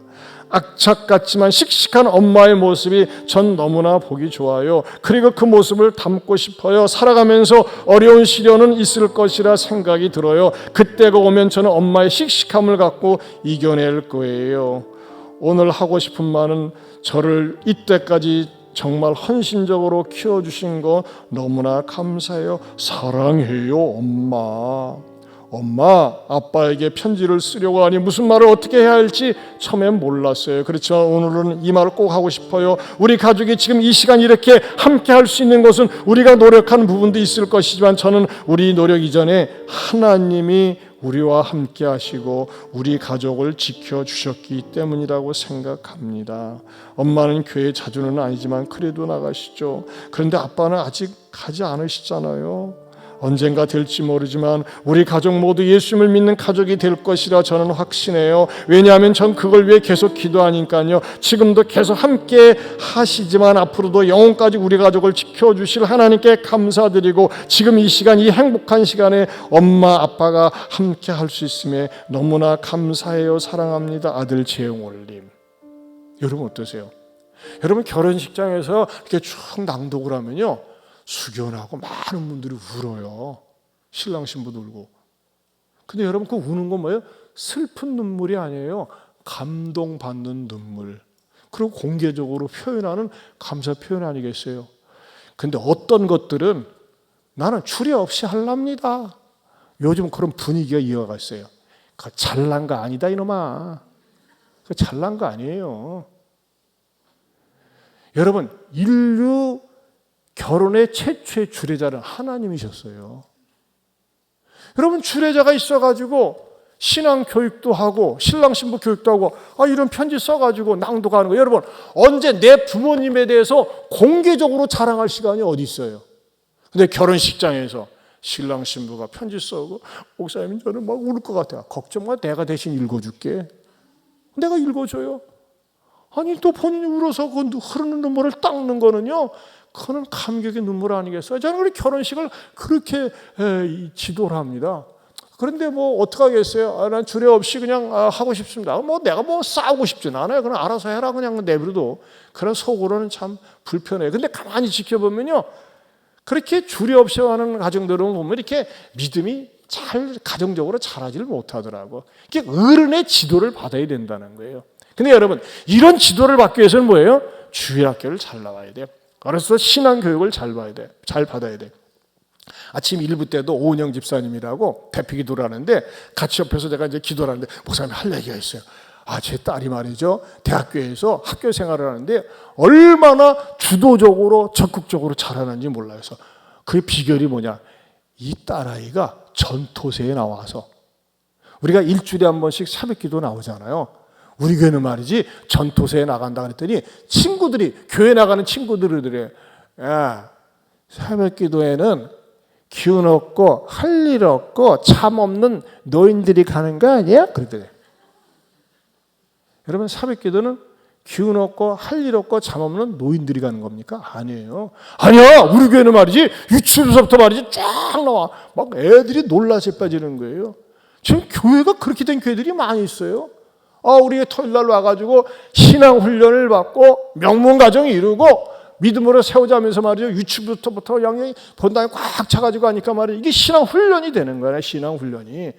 악착 같지만 씩씩한 엄마의 모습이 전 너무나 보기 좋아요. 그리고 그 모습을 담고 싶어요. 살아가면서 어려운 시련은 있을 것이라 생각이 들어요. 그때가 오면 저는 엄마의 씩씩함을 갖고 이겨낼 거예요. 오늘 하고 싶은 말은 저를 이때까지 정말 헌신적으로 키워주신 거 너무나 감사해요. 사랑해요, 엄마. 엄마, 아빠에게 편지를 쓰려고 하니 무슨 말을 어떻게 해야 할지 처음엔 몰랐어요. 그렇지만 오늘은 이 말을 꼭 하고 싶어요. 우리 가족이 지금 이 시간 이렇게 함께 할 수 있는 것은 우리가 노력한 부분도 있을 것이지만 저는 우리 노력 이전에 하나님이 우리와 함께 하시고 우리 가족을 지켜주셨기 때문이라고 생각합니다. 엄마는 교회 자주는 아니지만 그래도 나가시죠. 그런데 아빠는 아직 가지 않으시잖아요. 언젠가 될지 모르지만 우리 가족 모두 예수님을 믿는 가족이 될 것이라 저는 확신해요. 왜냐하면 전 그걸 위해 계속 기도하니까요. 지금도 계속 함께 하시지만 앞으로도 영혼까지 우리 가족을 지켜주실 하나님께 감사드리고 지금 이 시간, 이 행복한 시간에 엄마 아빠가 함께 할 수 있음에 너무나 감사해요. 사랑합니다. 아들 재용올님. 여러분 어떠세요? 여러분 결혼식장에서 이렇게 쭉 낭독을 하면요, 숙연하고 많은 분들이 울어요. 신랑 신부도 울고. 근데 여러분 그 우는 건 뭐예요? 슬픈 눈물이 아니에요. 감동받는 눈물. 그리고 공개적으로 표현하는 감사 표현 아니겠어요? 근데 어떤 것들은 나는 추리 없이 하랍니다. 요즘 그런 분위기가 이어가 있어요. 그거 잘난 거 아니다 이놈아. 그거 잘난 거 아니에요. 여러분 인류 결혼의 최초의 주례자는 하나님이셨어요. 여러분 주례자가 있어가지고 신앙 교육도 하고 신랑 신부 교육도 하고 이런 편지 써가지고 낭독하는 거, 여러분 언제 내 부모님에 대해서 공개적으로 자랑할 시간이 어디 있어요? 근데 결혼식장에서 신랑 신부가 편지 써고 목사님 저는 막 울 것 같아요. 걱정 마, 내가 대신 읽어줄게. 내가 읽어줘요. 아니 또 본인이 울어서 그 흐르는 눈물을 닦는 거는요, 그거는 감격의 눈물 아니겠어요? 저는 우리 결혼식을 그렇게 지도를 합니다. 그런데 뭐 어떡하겠어요? 난 주례 없이 그냥 하고 싶습니다. 내가 싸우고 싶진 않아요. 그냥 알아서 해라 그냥 내버려도. 그런 속으로는 참 불편해요. 근데 가만히 지켜보면요, 그렇게 주례 없이 하는 가정들은 보면 이렇게 믿음이 잘 가정적으로 자라지를 못하더라고. 이게 어른의 지도를 받아야 된다는 거예요. 근데 여러분 이런 지도를 받기 위해서는 뭐예요? 주일학교를 잘 나와야 돼요. 그래서 신앙교육을 잘 받아야 돼요. 아침 1부 때도 오은영 집사님이라고 대피 기도를 하는데 같이 옆에서 제가 이제 기도를 하는데 목사님 할 얘기가 있어요. 제 딸이 말이죠, 대학교에서 학교 생활을 하는데 얼마나 주도적으로 적극적으로 잘하는지 몰라요. 그래서 그 비결이 뭐냐, 이 딸아이가 전토세에 나와서, 우리가 일주일에 한 번씩 새벽기도 나오잖아요. 우리 교회는 말이지 전토세에 나간다 그랬더니 친구들이, 교회 나가는 친구들이 야, 새벽기도에는 기운 없고 할 일 없고 참 없는 노인들이 가는 거 아니야? 그랬더니 여러분 새벽기도는 기운 없고 할 일 없고 잠 없는 노인들이 가는 겁니까? 아니에요. 아니야. 우리 교회는 말이지 유치부서부터 말이지 쫙 나와. 막 애들이 놀라서 빠지는 거예요. 지금 교회가 그렇게 된 교회들이 많이 있어요. 우리 토요일 날 와가지고 신앙훈련을 받고 명문가정 이루고 믿음으로 세우자면서 말이죠. 유치부터부터 양이 본당에 꽉 차가지고 하니까 말이죠. 이게 신앙훈련이 되는 거예요. 신앙훈련이.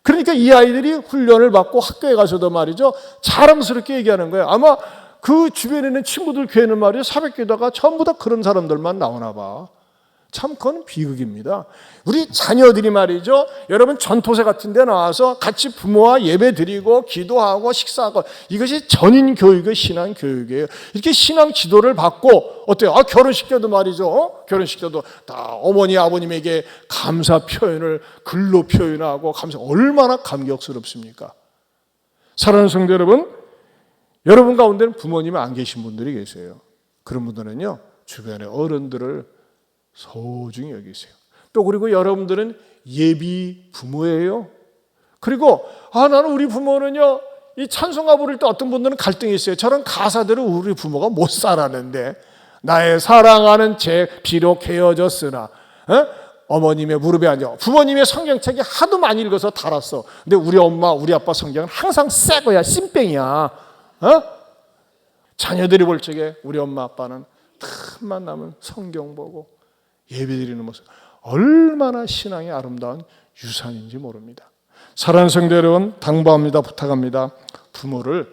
그러니까 이 아이들이 훈련을 받고 학교에 가서도 말이죠, 자랑스럽게 얘기하는 거예요. 아마 그 주변에 있는 친구들 교회는 말이죠, 새벽기도가 전부 다 그런 사람들만 나오나 봐. 참 그건 비극입니다. 우리 자녀들이 말이죠, 여러분 전토세 같은 데 나와서 같이 부모와 예배 드리고 기도하고 식사하고, 이것이 전인 교육의 신앙 교육이에요. 이렇게 신앙 지도를 받고 어때요? 결혼식 때도 말이죠, 결혼식 때도 다 어머니 아버님에게 감사 표현을 글로 표현하고 감사, 얼마나 감격스럽습니까? 사랑하는 성도 여러분, 여러분 가운데는 부모님이 안 계신 분들이 계세요. 그런 분들은요, 주변의 어른들을 소중히 여기세요. 또 그리고 여러분들은 예비 부모예요. 그리고 나는 우리 부모는요, 이 찬송가 부를 때 어떤 분들은 갈등이 있어요. 저런 가사대로 우리 부모가 못 살았는데, 나의 사랑하는 제 비록 헤어졌으나 어머님의 무릎에 앉아. 부모님의 성경책이 하도 많이 읽어서 달았어. 근데 우리 엄마 우리 아빠 성경은 항상 새 거야. 찐뺑이야. 자녀들이 볼 적에 우리 엄마 아빠는 틈만 나면 성경 보고 예배드리는 모습, 얼마나 신앙이 아름다운 유산인지 모릅니다. 사랑하는 성도 여러분, 당부합니다. 부탁합니다. 부모를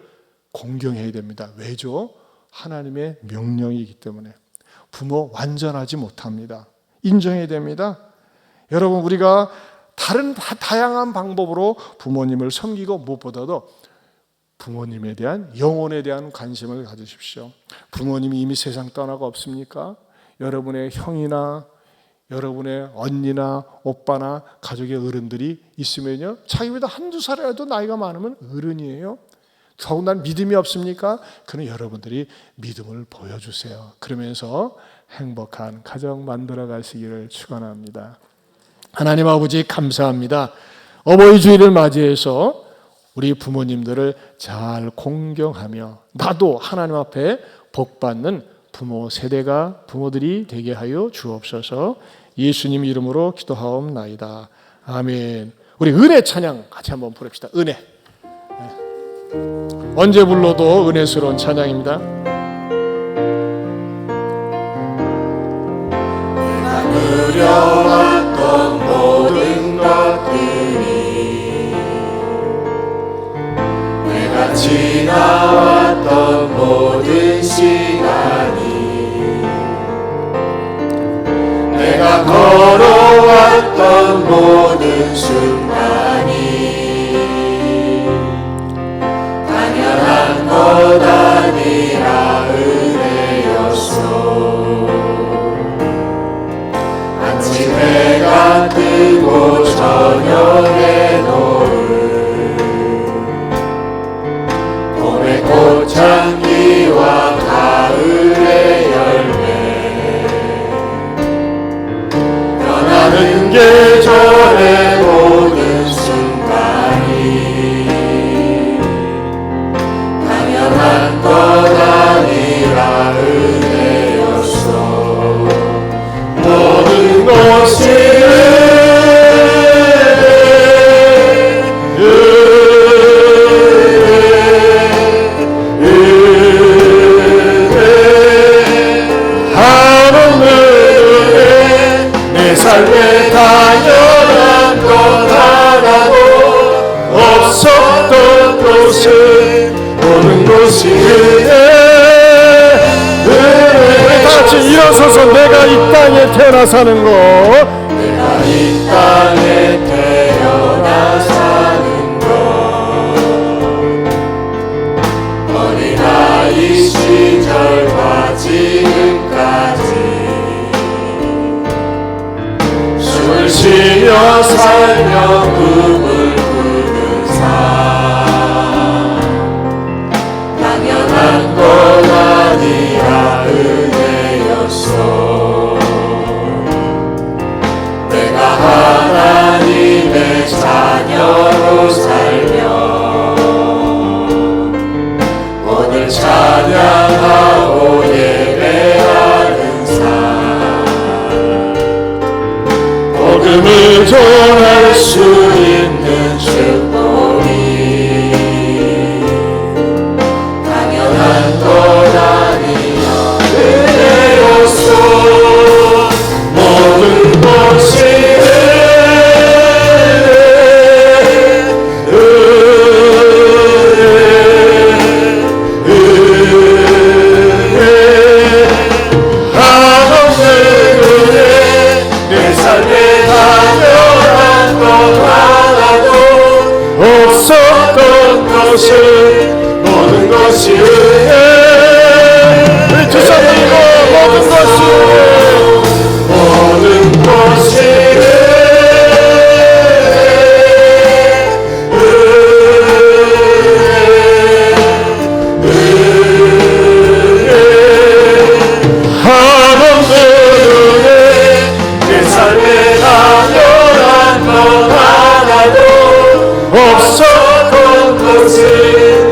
공경해야 됩니다. 왜죠? 하나님의 명령이기 때문에. 부모 완전하지 못합니다. 인정해야 됩니다. 여러분 우리가 다양한 방법으로 부모님을 섬기고 무엇보다도 부모님에 대한 영혼에 대한 관심을 가지십시오. 부모님이 이미 세상 떠나고 없습니까? 여러분의 형이나 여러분의 언니나 오빠나 가족의 어른들이 있으면요, 자기보다 한두 살이라도 나이가 많으면 어른이에요. 더군다나 믿음이 없습니까? 그는 여러분들이 믿음을 보여주세요. 그러면서 행복한 가정 만들어 가시기를 축원합니다. 하나님 아버지 감사합니다. 어버이 주일을 맞이해서 우리 부모님들을 잘 공경하며 나도 하나님 앞에 복받는 부모들이 되게 하여 주옵소서. 예수님 이름으로 기도하옵나이다. 아멘. 우리 은혜 찬양 같이 한번 부릅시다. 은혜. 언제 불러도 은혜스러운 찬양입니다.
내가 누려왔던 모든 것들이, 내가 지나왔던 모든 시간이, 내가 걸어왔던 모든 순간이 당연한 것 아니라 은혜였어. 아침 해가 뜨고 저녁에 노을, 봄의 꽃향기와 가을의 열매, 변하는 계절의 모든 순간이 당연한 것 아니라 은혜였어. 모든 것이 내 삶에 당연한 것 하나도 없었던 것은 모든 것이 은혜.
우리 다 같이 일어서서 내가 이 땅에 태어나 사는 것,
내가 이 땅에 태어나 사는 것, 어린아이 시절과 지금까지 숨을 쉬며 살며 꿈을 꾸는 삶, 당연한 것 아니라 은혜였어. 내가 하나님의 자녀로 살며 오늘 찬양하고 예배하는 삶, 복음을 전할 수 있는 축복이 당연한 것 아니라 은혜였어. 모든 것이 내 삶에 당연한 것 하나도 없었던 것은 모든 것이 은혜.
우리 두 손 들고 모든 것이
모든 것이 내 삶에 당연한 것 하나도 없었던 것은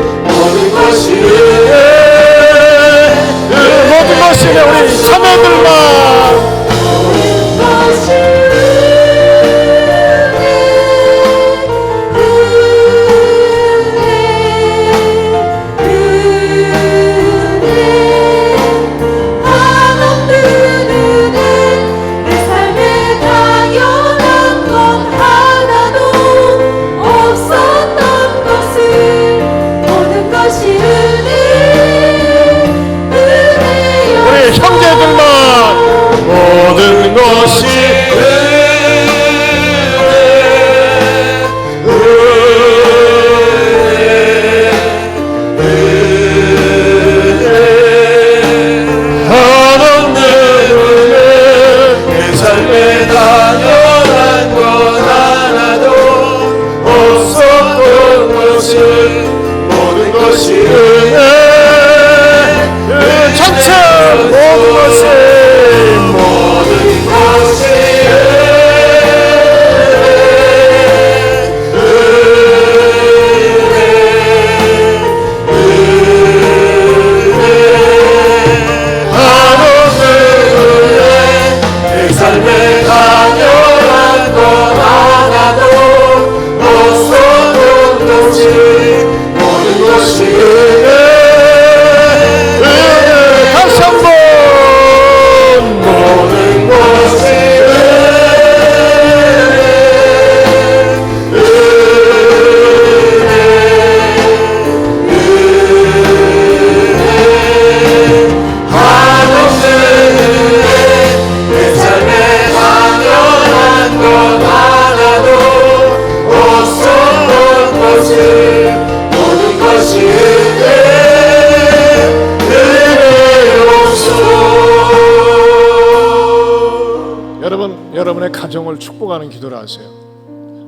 여러분, 여러분의 가정을 축복하는 기도를 하세요.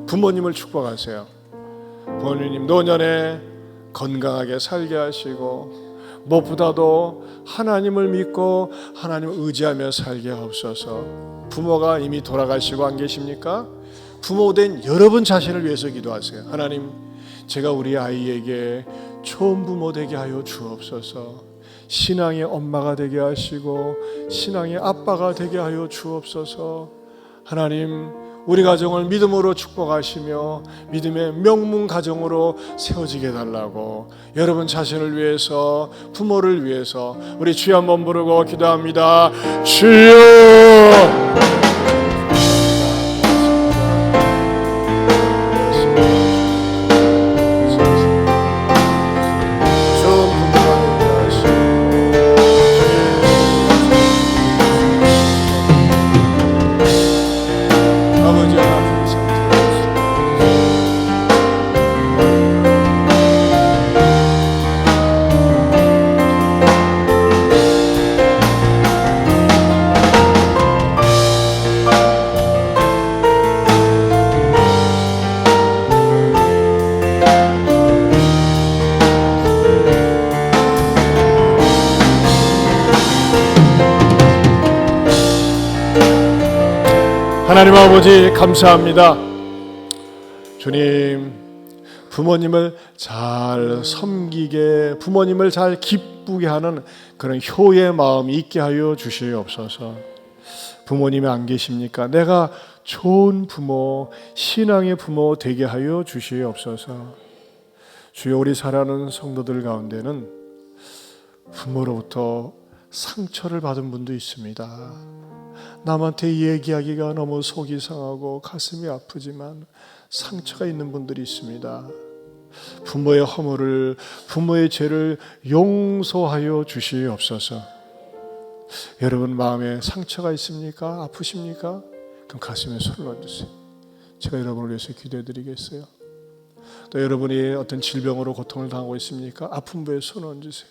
부모님을 축복하세요. 부모님 노년에 건강하게 살게 하시고 무엇보다도 하나님을 믿고 하나님을 의지하며 살게 하옵소서. 부모가 이미 돌아가시고 안 계십니까? 부모된 여러분 자신을 위해서 기도하세요. 하나님, 제가 우리 아이에게 좋은 부모 되게 하여 주옵소서. 신앙의 엄마가 되게 하시고 신앙의 아빠가 되게 하여 주옵소서. 하나님, 우리 가정을 믿음으로 축복하시며 믿음의 명문 가정으로 세워지게 해달라고 여러분 자신을 위해서, 부모를 위해서 우리 주여 한번 부르고 기도합니다. 주여! 하나님 아버지 감사합니다. 주님, 부모님을 잘 섬기게, 부모님을 잘 기쁘게 하는 그런 효의 마음이 있게 하여 주시옵소서. 부모님이 안 계십니까? 내가 좋은 부모, 신앙의 부모 되게 하여 주시옵소서. 주여, 우리 사랑하는 성도들 가운데는 부모로부터 상처를 받은 분도 있습니다. 남한테 얘기하기가 너무 속이 상하고 가슴이 아프지만 상처가 있는 분들이 있습니다. 부모의 허물을, 부모의 죄를 용서하여 주시옵소서. 여러분 마음에 상처가 있습니까? 아프십니까? 그럼 가슴에 손을 얹으세요. 제가 여러분을 위해서 기도해 드리겠어요. 또 여러분이 어떤 질병으로 고통을 당하고 있습니까? 아픈 부에 손을 얹으세요.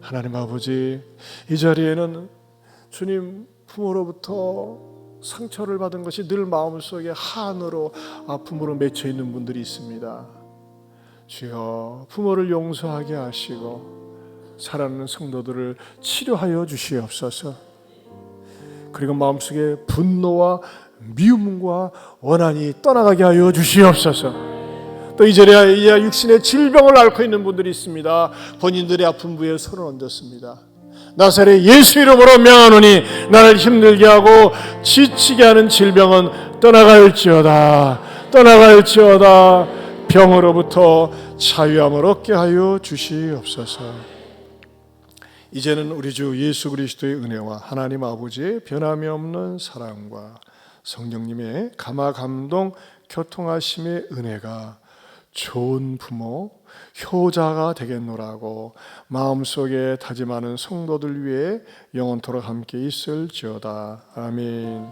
하나님 아버지, 이 자리에는 주님, 부모로부터 상처를 받은 것이 늘 마음속에 한으로 아픔으로 맺혀 있는 분들이 있습니다. 주여, 부모를 용서하게 하시고 사랑하는 성도들을 치료하여 주시옵소서. 그리고 마음속에 분노와 미움과 원한이 떠나가게 하여 주시옵소서. 또 이 자리에 육신의 질병을 앓고 있는 분들이 있습니다. 본인들의 아픈 부에 손을 얹었습니다. 나사렛 예수 이름으로 명하노니 나를 힘들게 하고 지치게 하는 질병은 떠나갈지어다. 병으로부터 자유함을 얻게 하여 주시옵소서. 이제는 우리 주 예수 그리스도의 은혜와 하나님 아버지의 변함이 없는 사랑과 성령님의 감화감동 교통하심의 은혜가 좋은 부모, 효자가 되겠노라고 마음속에 다짐하는 성도들 위해 영원토록 함께 있을지어다. 아멘.